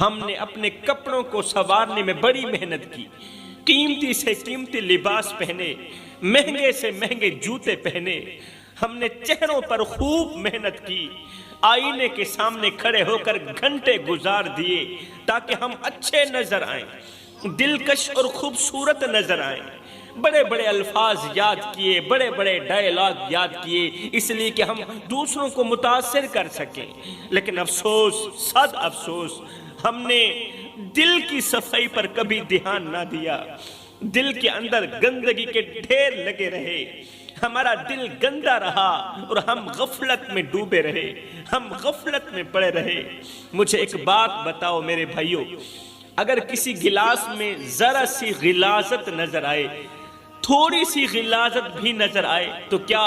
ہم نے اپنے کپڑوں کو سنوارنے میں بڑی محنت کی، قیمتی سے قیمتی لباس پہنے، مہنگے سے مہنگے جوتے پہنے، ہم نے چہروں پر خوب محنت کی، آئینے کے سامنے کھڑے ہو کر گھنٹے گزار دیے تاکہ ہم اچھے نظر آئیں، دلکش اور خوبصورت نظر آئیں، بڑے بڑے الفاظ یاد کیے، بڑے بڑے ڈائلاگ یاد کیے، اس لیے کہ ہم دوسروں کو متاثر کر سکیں۔ لیکن افسوس، صد افسوس، ہم نے دل کی صفائی پر کبھی دھیان نہ دیا، دل کے اندر گندگی کے ڈھیر لگے رہے، ہمارا دل گندا رہا اور ہم غفلت میں ڈوبے رہے، ہم غفلت میں پڑے رہے۔ مجھے ایک بات بتاؤ میرے بھائیوں، اگر کسی گلاس میں ذرا سی غلاظت نظر آئے، تھوڑی سی غلاظت بھی نظر آئے، تو کیا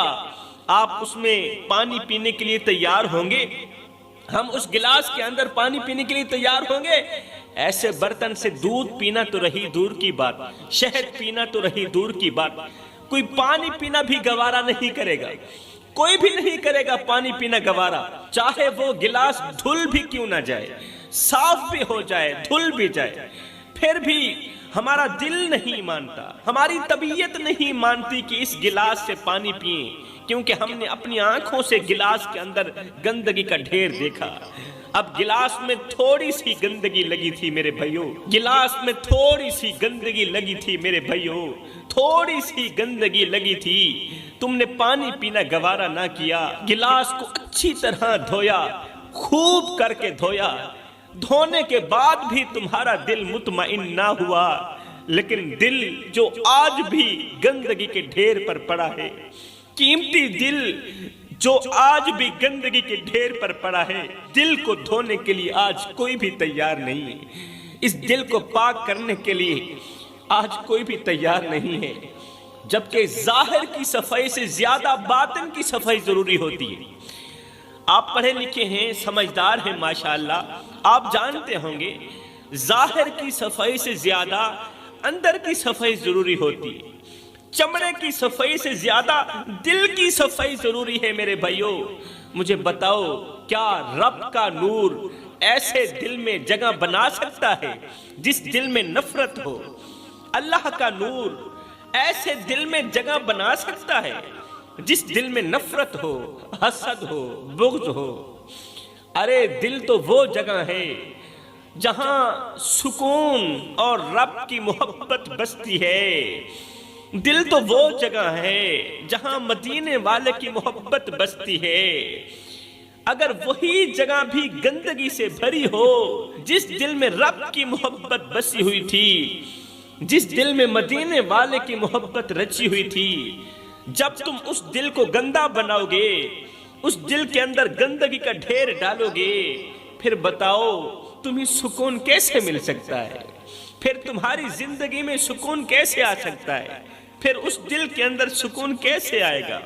آپ اس میں پانی پینے کے لیے تیار ہوں گے؟ ہم اس گلاس کے اندر پانی پینے کے لیے تیار ہوں گے؟ ایسے برتن سے دودھ پینا تو رہی دور کی بات، شہد پینا تو رہی دور کی بات، کوئی پانی پینا بھی گوارا نہیں کرے گا، کوئی بھی نہیں کرے گا پانی پینا گوارا، چاہے وہ گلاس دھل بھی کیوں نہ جائے، صاف بھی ہو جائے، دھل بھی جائے، پھر بھی ہمارا دل نہیں مانتا، ہماری طبیعت نہیں مانتی کہ اس گلاس سے پانی پئیں، کیونکہ ہم نے اپنی آنکھوں سے گلاس کے اندر گندگی کا ڈھیر دیکھا۔ اب گلاس میں تھوڑی سی گندگی لگی تھی میرے بھائیوں، گلاس میں تھوڑی سی گندگی لگی تھی میرے بھائیوں، تھوڑی سی گندگی لگی تھی، تم نے پانی پینا گوارا نہ کیا، گلاس کو اچھی طرح دھویا، خوب کر کے دھویا، دھونے کے بعد بھی تمہارا دل مطمئن نہ ہوا، لیکن دل جو آج بھی گندگی کے ڈھیر پر پڑا ہے، قیمتی دل جو آج بھی گندگی کے ڈھیر پر پڑا ہے، دل کو دھونے کے لیے آج کوئی بھی تیار نہیں ہے، اس دل کو پاک کرنے کے لیے آج کوئی بھی تیار نہیں ہے، جبکہ ظاہر کی صفائی سے زیادہ باطن کی صفائی ضروری ہوتی ہے۔ آپ پڑھے لکھے ہیں، سمجھدار ہیں ماشاءاللہ، آپ جانتے ہوں گے ظاہر کی صفائی سے زیادہ اندر کی صفائی ضروری ہوتی ہے، چمڑے کی صفائی سے زیادہ دل کی صفائی ضروری ہے میرے بھائیوں۔ مجھے بتاؤ، کیا رب کا نور ایسے دل میں جگہ بنا سکتا ہے جس دل میں نفرت ہو؟ اللہ کا نور ایسے دل میں جگہ بنا سکتا ہے جس دل میں نفرت ہو، حسد ہو، بغض ہو؟ ارے دل تو وہ جگہ ہے جہاں سکون اور رب کی محبت بستی ہے، دل تو وہ جگہ ہے جہاں مدینے والے کی محبت بستی ہے۔ اگر وہی جگہ بھی گندگی سے بھری ہو، جس دل میں رب کی محبت بسی ہوئی تھی، جس دل میں مدینے والے کی محبت رچی ہوئی تھی، جب تم اس دل کو گندا بناؤ گے، اس دل کے اندر گندگی کا ڈھیر ڈالو گے، پھر بتاؤ تمہیں سکون کیسے مل سکتا ہے؟ پھر تمہاری زندگی میں سکون کیسے آ سکتا ہے؟ پھر اس دل کے اندر سکون کیسے آئے گا؟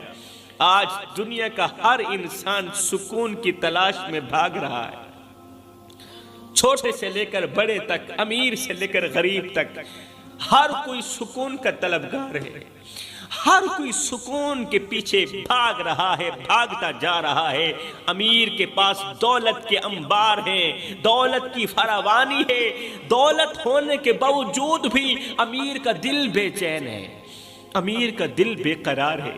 آج دنیا کا ہر انسان سکون کی تلاش میں بھاگ رہا ہے، چھوٹے سے لے کر بڑے تک، امیر سے لے کر غریب تک، ہر کوئی سکون کا طلبگار ہے، ہر کوئی سکون کے پیچھے بھاگ رہا ہے، بھاگتا جا رہا ہے۔ امیر کے پاس دولت کے انبار ہیں، دولت کی فراوانی ہے، دولت ہونے کے باوجود بھی امیر کا دل بے چین ہے، امیر کا دل بے قرار ہے،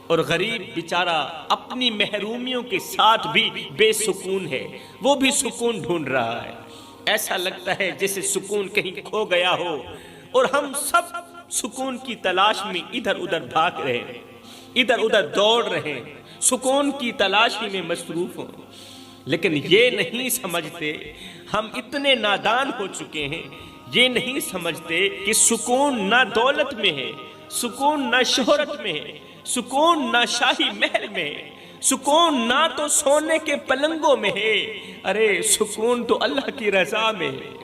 اور غریب بیچارہ اپنی محرومیوں کے ساتھ بھی بے سکون ہے، وہ بھی سکون ڈھونڈ رہا ہے۔ ایسا لگتا ہے جیسے سکون کہیں کھو گیا ہو، اور ہم سب سکون کی تلاش میں ادھر ادھر بھاگ رہے ہیں، ادھر ادھر دوڑ رہے ہیں، سکون کی تلاشی میں مصروف ہوں، لیکن یہ نہیں سمجھتے، ہم اتنے نادان ہو چکے ہیں، یہ نہیں سمجھتے کہ سکون نہ دولت میں ہے، سکون نہ شہرت میں ہے، سکون نہ شاہی محل میں ہے، سکون نہ تو سونے کے پلنگوں میں ہے، ارے سکون تو اللہ کی رضا میں ہے،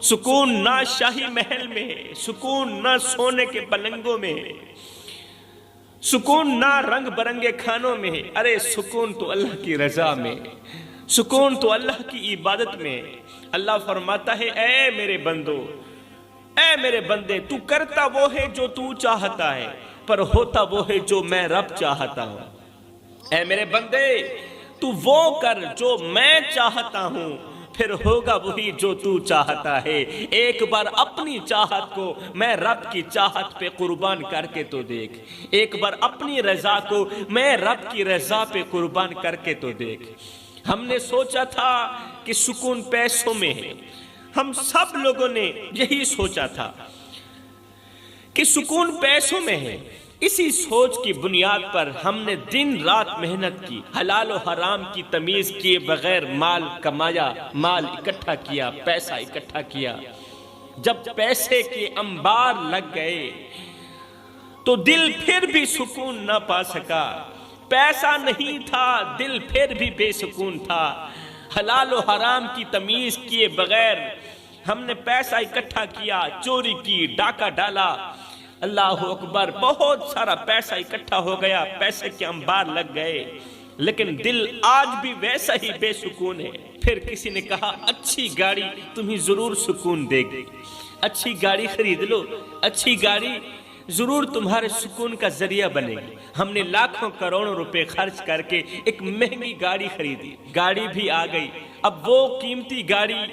سکون نہ شاہی محل میں ہے، سکون نہ سونے کے پلنگوں میں ہے، سکون نہ رنگ برنگے کھانوں میں ہے، ارے سکون تو اللہ کی رضا میں ہے، سکون تو اللہ کی عبادت میں ہے۔ اللہ فرماتا ہے، اے میرے بندو، اے میرے بندے، تو کرتا وہ ہے جو تو چاہتا ہے، پر ہوتا وہ ہے جو میں رب چاہتا ہوں۔ اے میرے بندے، تو وہ کر جو میں چاہتا ہوں، پھر ہوگا وہی جو تو چاہتا ہے۔ ایک بار اپنی چاہت کو میں رب کی چاہت پہ قربان کر کے تو دیکھ، ایک بار اپنی رضا کو میں رب کی رضا پہ قربان کر کے تو دیکھ۔ ہم نے سوچا تھا کہ سکون پیسوں میں ہے، ہم سب لوگوں نے یہی سوچا تھا کہ سکون پیسوں میں ہے۔ اسی سوچ کی بنیاد پر ہم نے دن رات محنت کی، حلال و حرام کی تمیز کیے بغیر مال کمایا، مال اکٹھا کیا، پیسہ اکٹھا کیا۔ جب پیسے کے انبار لگ گئے تو دل پھر بھی سکون نہ پا سکا۔ پیسہ نہیں تھا، دل پھر بھی بے سکون تھا۔ حلال و حرام کی تمیز کیے بغیر ہم نے پیسہ اکٹھا کیا، چوری کی، ڈاکہ ڈالا، اللہ اکبر، بہت سارا پیسہ اکٹھا ہو گیا، پیسے کے انبار لگ گئے، لیکن دل آج بھی ویسا ہی بے سکون ہے۔ پھر کسی نے کہا اچھی گاڑی تمہیں ضرور سکون دے گی، اچھی گاڑی خرید لو، اچھی گاڑی ضرور تمہارے سکون کا ذریعہ بنے گی۔ ہم نے لاکھوں کروڑوں روپے خرچ کر کے ایک مہنگی گاڑی خریدی، گاڑی بھی آ گئی۔ اب وہ قیمتی گاڑی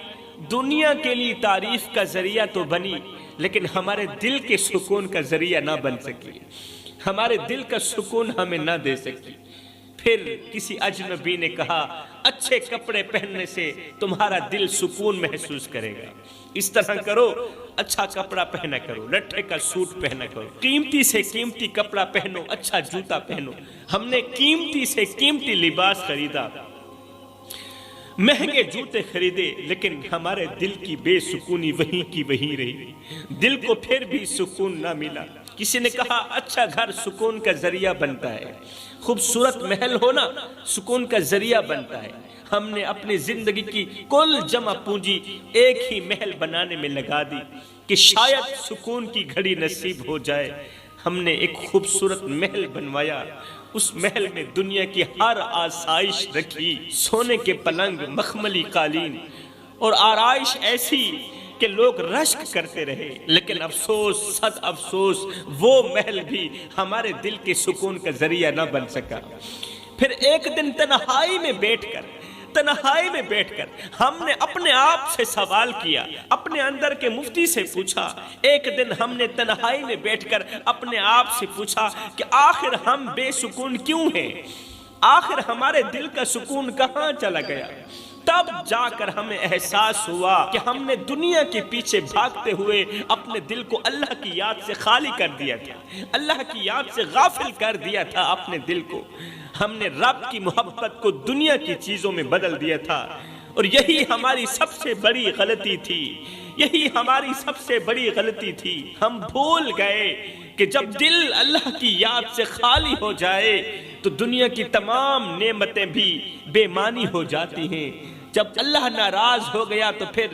دنیا کے لیے تعریف کا ذریعہ تو بنی، لیکن ہمارے دل کے سکون کا ذریعہ نہ بن سکی، ہمارے دل کا سکون ہمیں نہ دے سکی۔ پھر کسی اجنبی نے کہا اچھے کپڑے پہننے سے تمہارا دل سکون محسوس کرے گا، اس طرح کرو، اچھا کپڑا پہنا کرو، لٹھے کا سوٹ پہنا کرو، قیمتی سے قیمتی کپڑا پہنو، اچھا جوتا پہنو۔ ہم نے قیمتی سے قیمتی لباس خریدا، مہنگے جوتے خریدے، لیکن ہمارے دل کی بے سکونی وہیں کی وہیں رہی، دل کو پھر بھی سکون نہ ملا۔ کسی نے کہا اچھا گھر سکون کا ذریعہ بنتا ہے، خوبصورت محل ہونا سکون کا ذریعہ بنتا ہے۔ ہم نے اپنی زندگی کی کل جمع پونجی ایک ہی محل بنانے میں لگا دی کہ شاید سکون کی گھڑی نصیب ہو جائے۔ ہم نے ایک خوبصورت محل بنوایا، اس محل میں دنیا کی ہر آسائش رکھی، سونے کے پلنگ، مخملی قالین اور آرائش ایسی کہ لوگ رشک کرتے رہے، لیکن افسوس، صد افسوس، وہ محل بھی ہمارے دل کے سکون کا ذریعہ نہ بن سکا۔ پھر ایک دن تنہائی میں بیٹھ کر ہم نے اپنے آپ سے سوال کیا، اپنے اندر کے مفتی سے پوچھا۔ ایک دن ہم نے تنہائی میں بیٹھ کر اپنے آپ سے پوچھا کہ آخر ہم بے سکون کیوں ہیں، آخر ہمارے دل کا سکون کہاں چلا گیا؟ تب جا کر ہمیں احساس ہوا کہ ہم نے دنیا کے پیچھے بھاگتے ہوئے اپنے دل کو اللہ کی یاد سے خالی کر دیا تھا، اللہ کی یاد سے غافل کر دیا تھا اپنے دل کو۔ ہم نے رب کی محبت کو دنیا کی چیزوں میں بدل دیا تھا، اور یہی ہماری سب سے بڑی غلطی تھی، یہی ہماری سب سے بڑی غلطی تھی۔ ہم بھول گئے کہ جب دل اللہ کی یاد سے خالی ہو جائے تو دنیا کی تمام نعمتیں بھی بے معنی ہو جاتی ہیں۔ جب اللہ ناراض ہو گیا تو پھر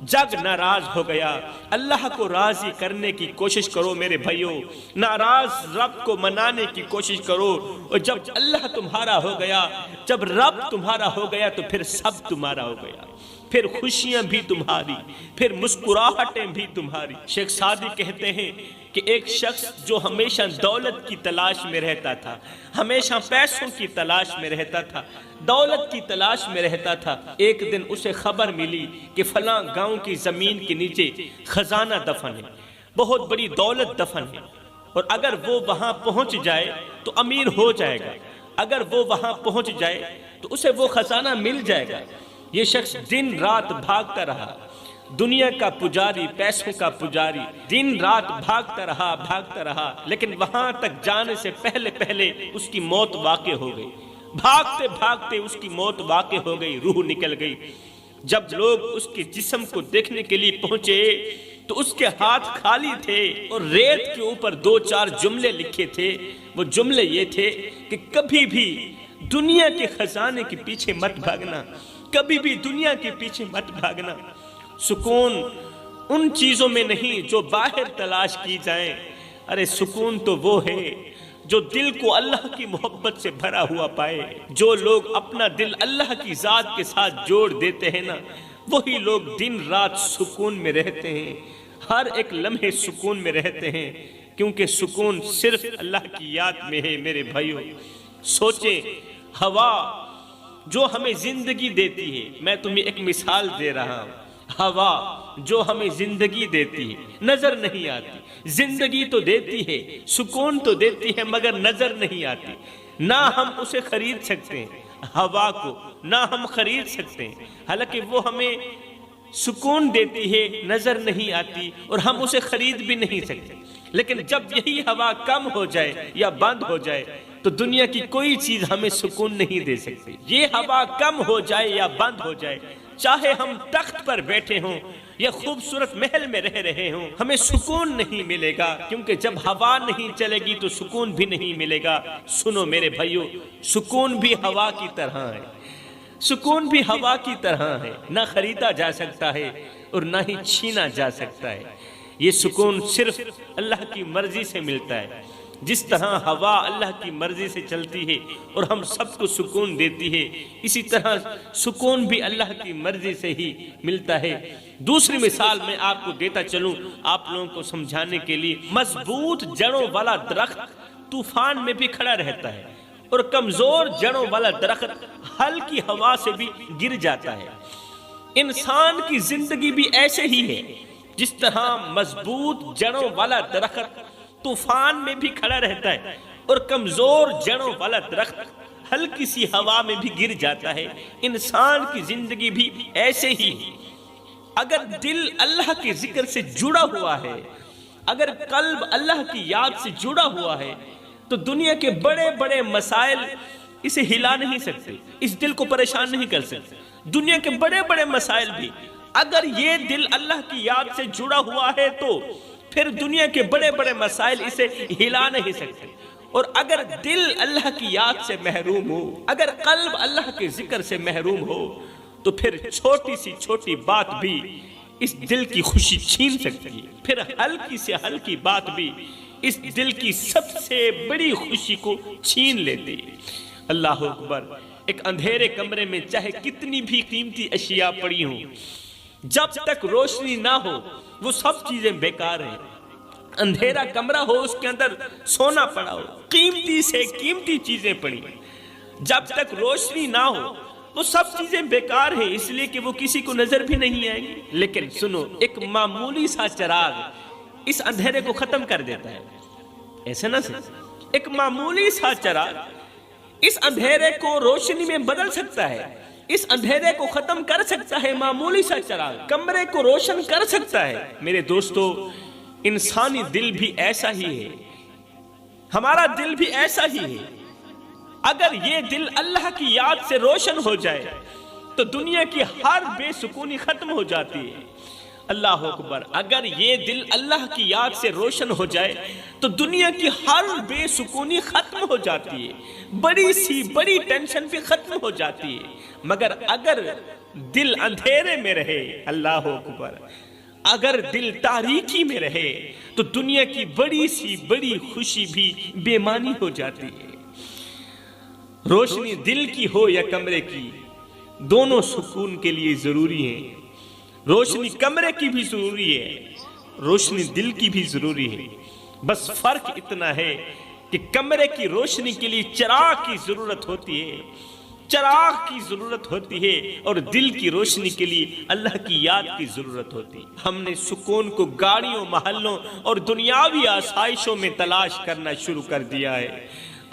جگ ناراض ہو گیا۔ اللہ کو راضی کرنے کی کوشش کرو میرے بھائیوں، ناراض رب کو منانے کی کوشش کرو، اور جب اللہ تمہارا ہو گیا، جب رب تمہارا ہو گیا تو پھر سب تمہارا ہو گیا، پھر خوشیاں بھی تمہاری، پھر مسکراہٹیں بھی تمہاری۔ شیخ سعدی کہتے ہیں کہ ایک شخص جو ہمیشہ دولت کی تلاش میں رہتا تھا، ہمیشہ پیسوں کی تلاش میں رہتا تھا، دولت کی تلاش میں رہتا تھا، ایک دن اسے خبر ملی کہ فلاں گاؤں کی زمین کے نیچے خزانہ دفن ہے، بہت بڑی دولت دفن ہے، اور اگر وہ وہاں پہنچ جائے تو امیر ہو جائے گا، اگر وہ وہاں پہنچ جائے تو اسے وہ خزانہ مل جائے گا۔ یہ شخص دن رات بھاگتا رہا، دنیا کا پجاری، پیسوں کا پجاری، دن رات بھاگتا رہا، لیکن وہاں تک جانے سے پہلے اس کی موت واقع ہو گئی۔ بھاگتے بھاگتے اس کی موت واقع ہو گئی، روح نکل گئی۔ جب لوگ اس کے جسم کو دیکھنے کے لیے پہنچے تو اس کے ہاتھ خالی تھے، اور ریت کے اوپر 2-4 جملے لکھے تھے۔ وہ جملے یہ تھے کہ کبھی بھی دنیا کے خزانے کے پیچھے مت بھاگنا، کبھی بھی دنیا کے پیچھے مت بھاگنا۔ سکون ان چیزوں میں نہیں جو باہر تلاش کی جائیں، ارے سکون تو وہ ہے جو دل کو اللہ کی محبت سے بھرا ہوا پائے۔ جو لوگ اپنا دل اللہ کی ذات کے ساتھ جوڑ دیتے ہیں نا، وہی لوگ دن رات سکون میں رہتے ہیں، ہر ایک لمحے سکون میں رہتے ہیں، کیونکہ سکون صرف اللہ کی یاد میں ہے۔ میرے بھائیوں سوچیں، ہوا جو ہمیں زندگی دیتی ہے، میں تمہیں ایک مثال دے رہا ہوں، ہوا جو ہمیں زندگی دیتی ہے، نظر نہیں آتی، زندگی تو دیتی ہے، سکون تو دیتی ہے، مگر نظر نہیں آتی، نہ ہم اسے خرید سکتے ہیں، ہوا کو نہ ہم خرید سکتے ہیں، حالانکہ وہ ہمیں سکون دیتی ہے، نظر نہیں آتی، اور ہم اسے خرید بھی نہیں سکتے۔ لیکن جب یہی ہوا کم ہو جائے یا بند ہو جائے تو دنیا کی کوئی چیز ہمیں سکون نہیں دے سکتی۔ یہ ہوا کم ہو جائے یا بند ہو جائے، چاہے ہم تخت پر بیٹھے ہوں یا خوبصورت محل میں رہ رہے ہوں، ہمیں سکون نہیں ملے گا، کیونکہ جب ہوا نہیں چلے گی تو سکون بھی نہیں ملے گا۔ سنو میرے بھائیو، سکون بھی ہوا کی طرح ہے، سکون بھی ہوا کی طرح ہے، نہ خریدا جا سکتا ہے اور نہ ہی چھینا جا سکتا ہے۔ یہ سکون صرف اللہ کی مرضی سے ملتا ہے۔ جس طرح ہوا اللہ کی مرضی سے چلتی ہے اور ہم سب کو سکون دیتی ہے، اسی طرح سکون بھی اللہ کی مرضی سے ہی ملتا ہے۔ دوسری مثال میں آپ کو دیتا چلوں آپ لوگوں کو سمجھانے کے لیے، مضبوط جڑوں والا درخت طوفان میں بھی کھڑا رہتا ہے، اور کمزور جڑوں والا درخت ہلکی ہوا سے بھی گر جاتا ہے۔ انسان کی زندگی بھی ایسے ہی ہے، جس طرح مضبوط جڑوں والا درخت طوفان میں بھی کھڑا رہتا ہے اور کمزور جڑوں والا درخت ہلکی سی ہوا میں بھی گر جاتا ہے، انسان کی زندگی بھی ایسے ہی ہے۔ اگر دل اللہ کے ذکر سے جڑا ہوا ہے، اگر قلب اللہ کی یاد سے جڑا ہوا ہے، تو دنیا کے بڑے بڑے مسائل اسے ہلا نہیں سکتے، اس دل کو پریشان نہیں کر سکتے۔ دنیا کے بڑے بڑے مسائل بھی اگر یہ دل اللہ کی یاد سے جڑا ہوا ہے تو پھر دنیا کے بڑے بڑے مسائل اسے ہلا نہیں سکتے۔ اور اگر دل اللہ کی یاد سے محروم ہو، اگر قلب اللہ کے ذکر سے محروم ہو، تو پھر چھوٹی سی چھوٹی بات بھی اس دل کی خوشی چھین سکتی ہے، پھر ہلکی سے ہلکی بات بھی اس دل کی سب سے بڑی خوشی کو چھین لیتی ہے۔ اللہ اکبر۔ ایک اندھیرے کمرے میں چاہے کتنی بھی قیمتی اشیاء پڑی ہوں، جب تک روشنی نہ ہو وہ سب چیزیں بیکار ہیں۔ اندھیرا کمرہ ہو، اس کے اندر سونا پڑا ہو، قیمتی سے قیمتی چیزیں پڑی ہیں، جب تک روشنی نہ ہو وہ سب چیزیں بیکار ہیں، اس لیے کہ وہ کسی کو نظر بھی نہیں آئیں گی۔ لیکن سنو، ایک معمولی سا چراغ اس اندھیرے کو ختم کر دیتا ہے، ایسا نہ سے ایک معمولی سا چراغ اس اندھیرے کو روشنی میں بدل سکتا ہے، اس اندھیرے کو ختم کر سکتا ہے۔ معمولی سا چراغ کمرے کو روشن کر سکتا ہے۔ میرے دوستو، انسانی دل بھی ایسا ہی ہے، ہمارا دل بھی ایسا ہی ہے۔ اگر یہ دل اللہ کی یاد سے روشن ہو جائے تو دنیا کی ہر بے سکونی ختم ہو جاتی ہے۔ اللہ اکبر۔ اگر یہ دل اللہ کی یاد سے روشن ہو جائے تو دنیا کی ہر بے سکونی ختم ہو جاتی ہے، بڑی سی بڑی ٹینشن بھی ختم ہو جاتی ہے۔ مگر اگر دل اندھیرے میں رہے، اللہ اکبر، اگر دل تاریکی میں رہے تو دنیا کی بڑی سی بڑی خوشی بھی بے معنی ہو جاتی ہے۔ روشنی دل کی ہو یا کمرے کی، دونوں سکون کے لیے ضروری ہیں۔ روشنی کمرے کی بھی ضروری ہے، روشنی دل کی بھی ضروری ہے، بس فرق اتنا ہے کہ کمرے کی روشنی کے لیے چراغ کی ضرورت ہوتی ہے، چراغ کی ضرورت ہوتی ہے، اور دل کی روشنی کے لیے اللہ کی یاد کی ضرورت ہوتی ہے۔ ہم نے سکون کو گاڑیوں، محلوں اور دنیاوی آسائشوں میں تلاش کرنا شروع کر دیا ہے۔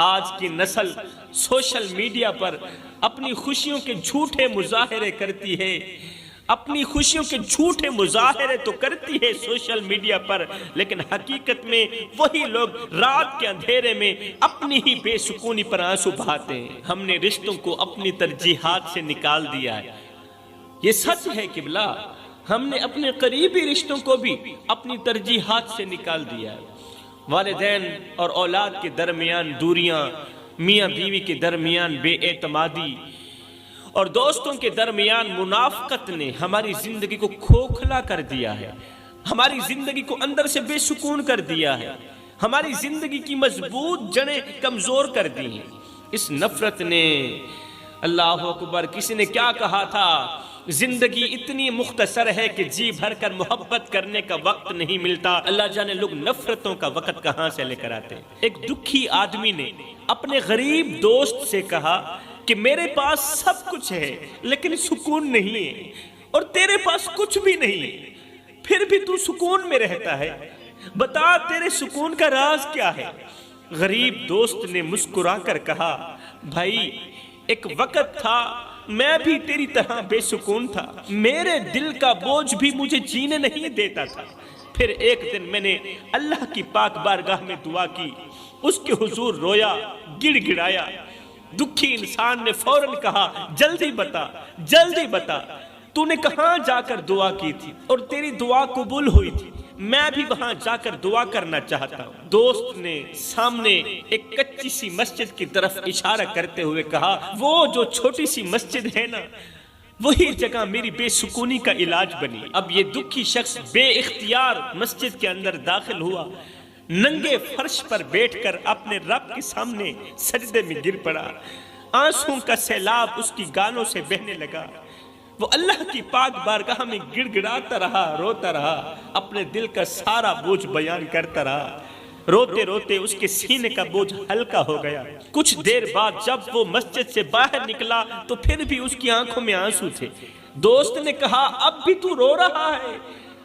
آج کی نسل سوشل میڈیا پر اپنی خوشیوں کے جھوٹے مظاہرے کرتی ہے، اپنی خوشیوں کے جھوٹے مظاہرے تو کرتی ہے سوشل میڈیا پر، لیکن حقیقت میں وہی لوگ رات کے اندھیرے میں اپنی ہی بے سکونی پر آنسو بہاتے ہیں۔ ہم نے رشتوں کو اپنی ترجیحات سے نکال دیا ہے، یہ سچ ہے قبلہ، ہم نے اپنے قریبی رشتوں کو بھی اپنی ترجیحات سے نکال دیا ہے۔ والدین اور اولاد کے درمیان دوریاں، میاں بیوی کے درمیان بے اعتمادی اور دوستوں کے درمیان منافقت نے ہماری زندگی کو کھوکھلا کر دیا ہے، ہماری زندگی کو اندر سے بے سکون کر دیا ہے، ہماری زندگی کی مضبوط جڑیں کمزور کر دی ہیں۔ اس نفرت نے، اللہ اکبر، کسی نے کیا کہا تھا، زندگی اتنی مختصر ہے کہ جی بھر کر محبت کرنے کا وقت نہیں ملتا، اللہ جانے لوگ نفرتوں کا وقت کہاں سے لے کر آتے ہیں۔ ایک دکھی آدمی نے اپنے غریب دوست سے کہا کہ میرے پاس سب کچھ ہے لیکن سکون نہیں ہے، اور تیرے پاس کچھ بھی نہیں ہے پھر بھی تو سکون میں رہتا ہے، بتا تیرے سکون کا راز کیا ہے؟ غریب دوست نے مسکرا کر کہا، بھائی ایک وقت تھا میں بھی تیری طرح بے سکون تھا، میرے دل کا بوجھ بھی مجھے جینے نہیں دیتا تھا، پھر ایک دن میں نے اللہ کی پاک بارگاہ میں دعا کی، اس کے حضور رویا، گڑ گڑایا۔ دکھی انسان نے فوراً کہا، جلدی بتا جلدی بتا تو نے کہاں جا کر دعا کی تھی اور تیری دعا قبول ہوئی تھی؟ میں بھی وہاں جا کر دعا کرنا چاہتا ہوں۔ دوست نے سامنے ایک کچی سی مسجد کی طرف اشارہ کرتے ہوئے کہا، وہ جو چھوٹی سی مسجد ہے نا، وہی جگہ میری بے سکونی کا علاج بنی۔ اب یہ دکھی شخص بے اختیار مسجد کے اندر داخل ہوا، ننگے فرش پر بیٹھ کر اپنے رب کے سامنے سجدے میں گر پڑا، آنسوں کا سیلاب اس کی گانوں سے بہنے لگا۔ وہ اللہ کی پاک بارگاہ میں گڑ گڑاتا رہا، روتا رہا، اپنے دل کا سارا بوجھ بیان کرتا رہا۔ روتے روتے اس کے سینے کا بوجھ ہلکا ہو گیا۔ کچھ دیر بعد جب وہ مسجد سے باہر نکلا تو پھر بھی اس کی آنکھوں میں آنسو تھے۔ دوست نے کہا، اب بھی تو رو رہا ہے؟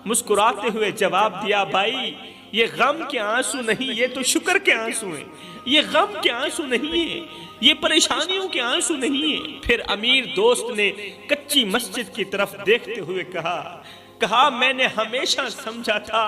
مسکراتے ہوئے جواب دیا، بھائی یہ غم کے آنسو نہیں، یہ تو شکر کے آنسو ہیں، یہ غم کے آنسو نہیں ہیں، یہ پریشانیوں کے آنسو نہیں ہیں۔ پھر امیر دوست نے کچی مسجد کی طرف دیکھتے ہوئے کہا میں نے ہمیشہ سمجھا تھا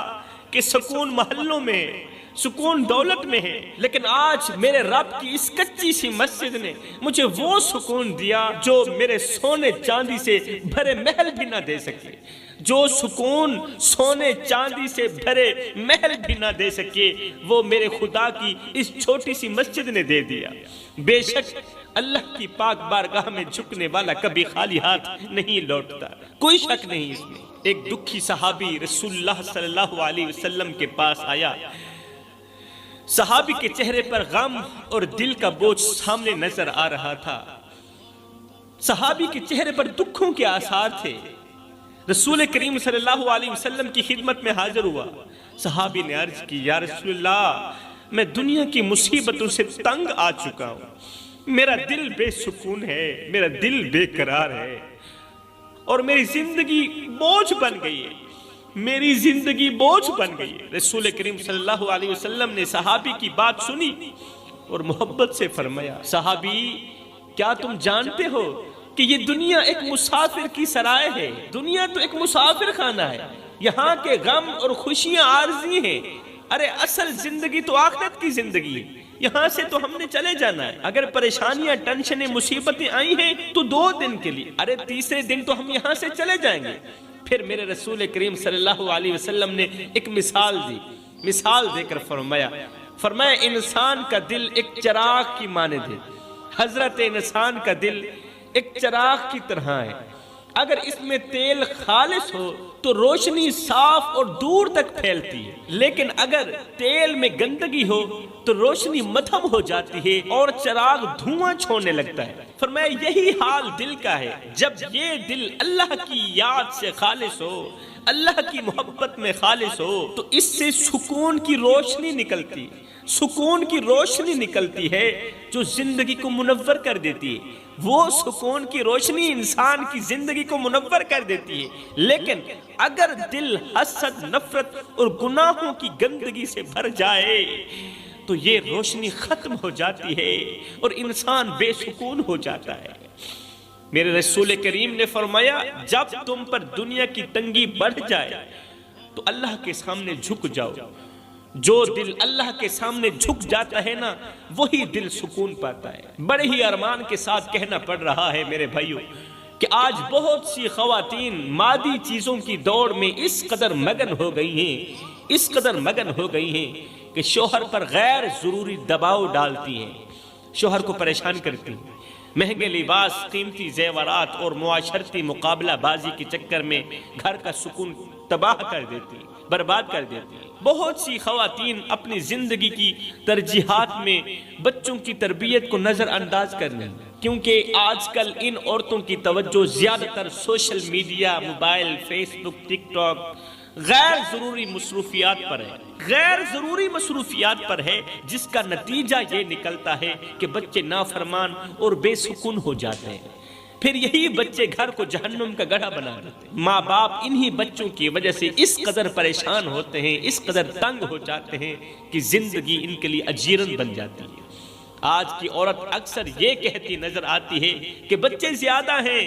کہ سکون محلوں میں ہے، سکون دولت میں ہے، لیکن آج میرے رب کی اس کچی سی مسجد نے مجھے وہ سکون دیا جو میرے سونے چاندی سے بھرے محل بھی نہ دے سکے، جو سکون سونے چاندی سے بھرے محل بھی نہ دے سکے وہ میرے خدا کی اس چھوٹی سی مسجد نے دے دیا۔ بے شک اللہ کی پاک بارگاہ میں جھکنے والا کبھی خالی ہاتھ نہیں لوٹتا، کوئی شک نہیں اس میں۔ ایک دکھی صحابی رسول اللہ صلی اللہ علیہ وسلم کے پاس آیا، صحابی کے چہرے پر غم اور دل کا بوجھ سامنے نظر آ رہا تھا، صحابی کے چہرے پر دکھوں کے آثار تھے۔ رسول کریم صلی اللہ علیہ وسلم کی خدمت میں حاضر ہوا۔ صحابی نے عرض کی، یا رسول اللہ میں دنیا کی مصیبتوں سے تنگ آ چکا ہوں، میرا دل بے سکون ہے، میرا دل بے قرار ہے، اور میری زندگی بوجھ بن گئی ہے، میری زندگی بوجھ بن گئی ہے۔ رسول کریم صلی اللہ علیہ وسلم نے صحابی کی بات سنی اور محبت سے فرمایا، صحابی کیا تم جانتے ہو کہ یہ دنیا ایک مسافر کی سرائے ہے، دنیا تو ایک مسافر خانہ ہے، یہاں کے غم اور خوشیاں عارضی ہیں، ارے اصل زندگی تو آخرت کی زندگی ہے، یہاں سے تو ہم نے چلے جانا ہے، اگر پریشانیاں ٹینشنیں مصیبتیں آئی ہیں تو 2 دن کے لیے، ارے تیسرے دن تو ہم یہاں سے چلے جائیں گے۔ پھر میرے رسول کریم صلی اللہ علیہ وسلم نے ایک مثال دی، مثال دے کر فرمایا انسان کا دل ایک چراغ کی مانند ہے، حضرت انسان کا دل ایک چراغ کی طرح ہے، اگر اس میں تیل خالص ہو تو روشنی صاف اور دور تک پھیلتی ہے، لیکن اگر تیل میں گندگی ہو تو روشنی مدھم ہو جاتی ہے اور چراغ دھواں چھوڑنے لگتا ہے۔ فرمایا یہی حال دل کا ہے، جب یہ دل اللہ کی یاد سے خالص ہو، اللہ کی محبت میں خالص ہو تو اس سے سکون کی روشنی نکلتی، سکون کی روشنی نکلتی ہے جو زندگی کو منور کر دیتی ہے، وہ سکون کی روشنی انسان کی زندگی کو منور کر دیتی ہے۔ لیکن اگر دل حسد، نفرت اور گناہوں کی گندگی سے بھر جائے تو یہ روشنی ختم ہو جاتی ہے اور انسان بے سکون ہو جاتا ہے۔ میرے رسول کریم نے فرمایا جب تم پر دنیا کی تنگی بڑھ جائے تو اللہ کے سامنے جھک جاؤ، جو دل اللہ کے سامنے جھک جاتا ہے نا وہی دل سکون پاتا ہے۔ بڑے ہی ارمان کے ساتھ کہنا پڑ رہا ہے میرے بھائیوں کہ آج بہت سی خواتین مادی چیزوں کی دوڑ میں اس قدر مگن ہو گئی ہیں، اس قدر مگن ہو گئی ہیں کہ شوہر پر غیر ضروری دباؤ ڈالتی ہیں، شوہر کو پریشان کرتی ہیں، مہنگے لباس، قیمتی زیورات اور معاشرتی مقابلہ بازی کے چکر میں گھر کا سکون تباہ کر دیتی، برباد کر دیتی۔ بہت سی خواتین اپنی زندگی کی ترجیحات میں بچوں کی تربیت کو نظر انداز کر رہی ہیں، کیونکہ آج کل ان عورتوں کی توجہ زیادہ تر سوشل میڈیا، موبائل، فیس بک، ٹک ٹاک، غیر ضروری مصروفیات پر ہے، غیر ضروری مصروفیات پر ہے، جس کا نتیجہ یہ نکلتا ہے کہ بچے نافرمان اور بے سکون ہو جاتے ہیں۔ پھر یہی بچے گھر کو جہنم کا گڑھا بنا دیتے ہیں۔ ماں باپ انہی بچوں کی وجہ سے اس قدر پریشان ہوتے ہیں، اس قدر تنگ ہو جاتے ہیں کہ زندگی ان کے لیے اجیرن بن جاتی ہے۔ آج کی عورت اکثر یہ کہتی نظر آتی ہے کہ بچے زیادہ ہیں،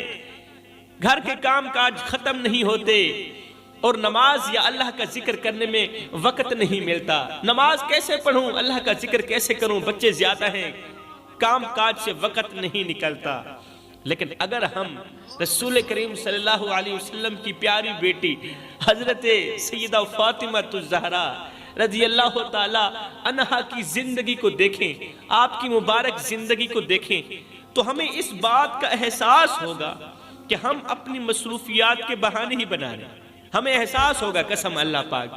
گھر کے کام کاج ختم نہیں ہوتے، اور نماز یا اللہ کا ذکر کرنے میں وقت نہیں ملتا۔ نماز کیسے پڑھوں، اللہ کا ذکر کیسے کروں، بچے زیادہ ہیں، کام کاج سے وقت نہیں نکلتا۔ لیکن اگر ہم رسول کریم صلی اللہ علیہ وسلم کی پیاری بیٹی حضرت سیدہ فاطمہ الزہرا رضی اللہ تعالی عنہا کی زندگی کو دیکھیں، آپ کی مبارک زندگی کو دیکھیں، تو ہمیں اس بات کا احساس ہوگا کہ ہم اپنی مصروفیات کے بہانے ہی بنا رہے ہیں۔ ہمیں احساس ہوگا قسم اللہ پاک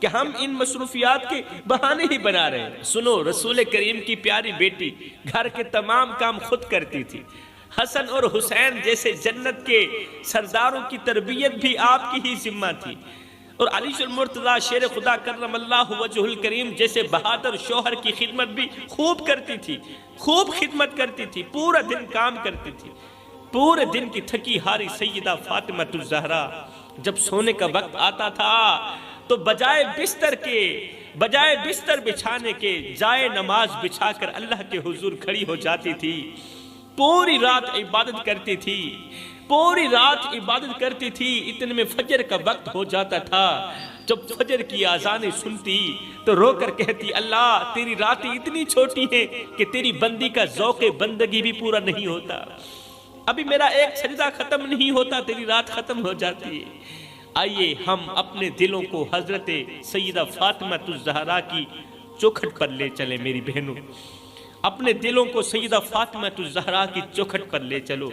کہ ہم ان مصروفیات کے بہانے ہی بنا رہے ہیں۔ سنو، رسول کریم کی پیاری بیٹی گھر کے تمام کام خود کرتی تھی۔ حسن اور حسین جیسے جنت کے سرداروں کی تربیت بھی آپ کی ہی ذمہ تھی، اور علی المرتضیٰ شیر خدا کرم اللہ وجہ الکریم جیسے بہادر شوہر کی خدمت بھی خوب کرتی تھی، خوب خدمت کرتی تھی، پورا دن کام کرتی تھی۔ پورے دن کی تھکی ہاری سیدہ فاطمہ الزہرا جب سونے کا وقت آتا تھا تو بجائے بستر بچھانے کے جائے نماز بچھا کر اللہ کے حضور کھڑی ہو جاتی تھی۔ پوری رات عبادت کرتی تھی، پوری رات عبادت کرتی تھی۔ اتنے میں فجر کا وقت ہو جاتا تھا۔ جب فجر کی اذانیں سنتی تو رو کر کہتی، اللہ تیری راتیں اتنی چھوٹی ہیں کہ تیری بندی کا ذوق بندگی بھی پورا نہیں ہوتا، ابھی میرا ایک سجدہ ختم نہیں ہوتا، تیری رات ختم ہو جاتی ہے۔ آئیے ہم اپنے دلوں کو حضرت سیدہ فاطمہ الزہرا کی چوکھٹ پر لے چلیں۔ میری بہنوں، اپنے دلوں کو سیدہ فاطمہ الزہرا کی چوکھٹ پر لے چلو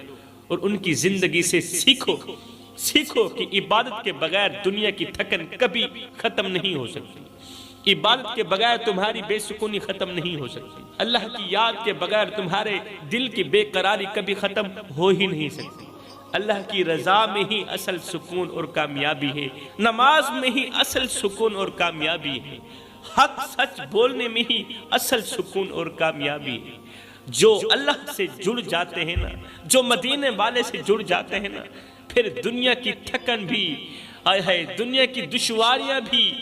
اور ان کی زندگی سے سیکھو کہ عبادت کے بغیر دنیا کی تھکن کبھی ختم نہیں ہو سکتی، عبادت کے بغیر تمہاری بے سکونی ختم نہیں ہو سکتی، اللہ کی یاد کے بغیر تمہارے دل کی بے قراری کبھی ختم ہو ہی نہیں سکتی۔ اللہ کی رضا میں ہی اصل سکون اور کامیابی ہے، نماز میں ہی اصل سکون اور کامیابی ہے، حق سچ بولنے میں ہی اصل سکون اور کامیابی ہے۔ جو اللہ سے جڑ جاتے ہیں نا، جو مدینے والے سے جڑ جاتے ہیں نا، پھر دنیا کی تھکن بھی، دنیا کی دشواریاں بھی